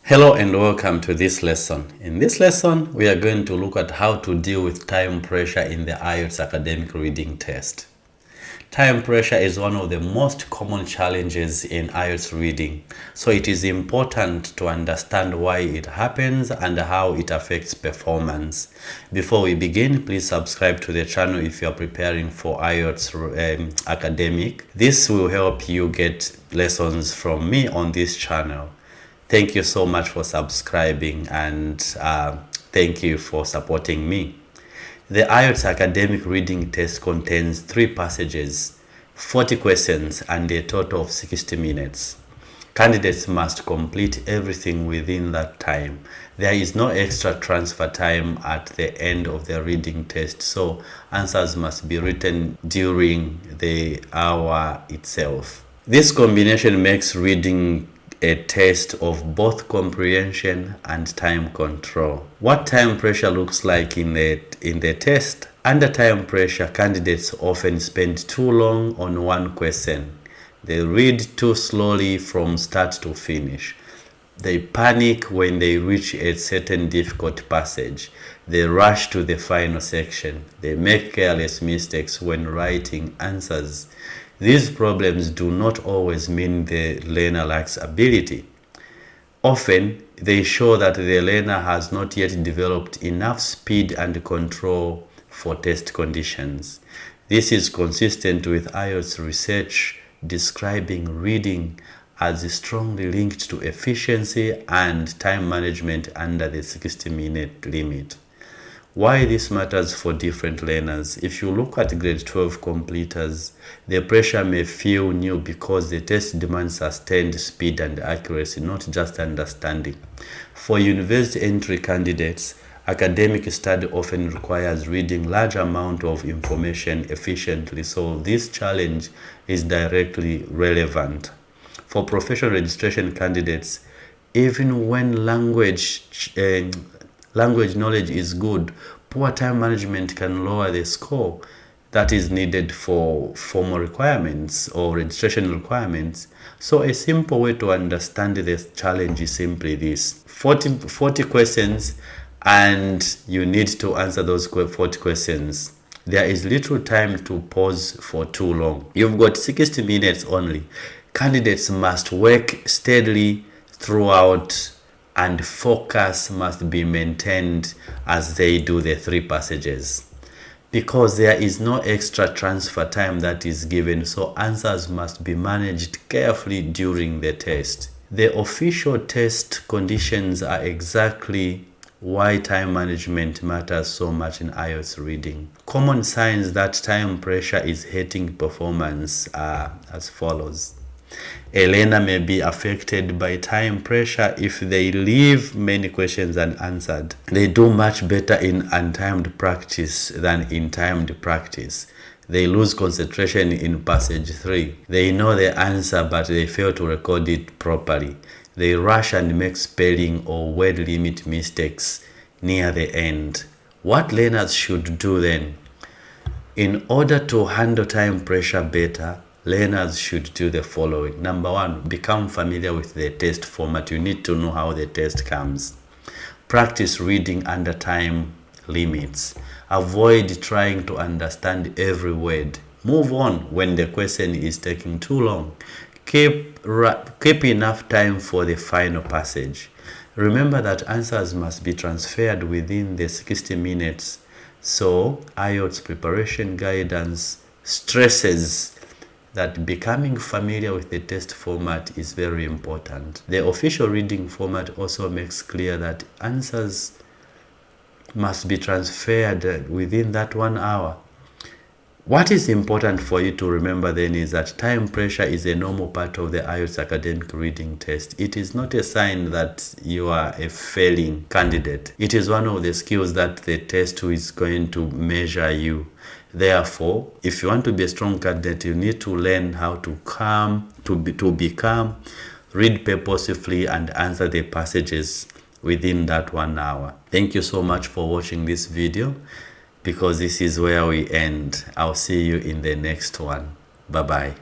Hello and welcome to this lesson. In this lesson, we are going to look at how to deal with time pressure in the IELTS Academic Reading Test. Time pressure is one of the most common challenges in IELTS reading, so it is important to understand why it happens and how it affects performance. Before we begin, please subscribe to the channel if you are preparing for IELTS Academic. This will help you get lessons from me on this channel. Thank you so much for subscribing and thank you for supporting me. The IELTS Academic Reading Test contains 3 passages, 40 questions, and a total of 60 minutes. Candidates must complete everything within that time. There is no extra transfer time at the end of the reading test, so answers must be written during the hour itself. This combination makes reading a test of both comprehension and time control. What time pressure looks like in the test? Under time pressure, candidates often spend too long on one question. They read too slowly from start to finish. They panic when they reach a certain difficult passage. They rush to the final section. They make careless mistakes when writing answers. These problems do not always mean the learner lacks ability. Often, they show that the learner has not yet developed enough speed and control for test conditions. This is consistent with IELTS research describing reading as strongly linked to efficiency and time management under the 60-minute limit. Why this matters for different learners? If you look at grade 12 completers, the pressure may feel new because the test demands sustained speed and accuracy, not just understanding. For university entry candidates, academic study often requires reading large amount of information efficiently, so this challenge is directly relevant. For professional registration candidates, even when language knowledge is good, poor time management can lower the score that is needed for formal requirements or registration requirements. So a simple way to understand this challenge is simply this: 40 questions, and you need to answer those 40 questions. There is little time to pause for too long. You've got 60 minutes only. Candidates must work steadily throughout, and focus must be maintained as they do the 3 passages. Because there is no extra transfer time that is given, so answers must be managed carefully during the test. The official test conditions are exactly why time management matters so much in IELTS reading. Common signs that time pressure is hitting performance are as follows. A learner may be affected by time pressure if they leave many questions unanswered. They do much better in untimed practice than in timed practice. They lose concentration in passage 3. They know the answer but they fail to record it properly. They rush and make spelling or word limit mistakes near the end. What learners should do then? In order to handle time pressure better, learners should do the following. Number 1, become familiar with the test format. You need to know how the test comes. Practice reading under time limits. Avoid trying to understand every word. Move on when the question is taking too long. Keep enough time for the final passage. Remember that answers must be transferred within the 60 minutes. So, IELTS preparation guidance stresses that becoming familiar with the test format is very important. The official reading format also makes clear that answers must be transferred within that 1 hour. What is important for you to remember then is that time pressure is a normal part of the IELTS Academic Reading Test. It is not a sign that you are a failing candidate. It is one of the skills that the test is going to measure you. Therefore, if you want to be a strong candidate, you need to learn how to be calm, read purposefully, and answer the passages within that 1 hour. Thank you so much for watching this video, because this is where we end. I'll see you in the next one. Bye-bye.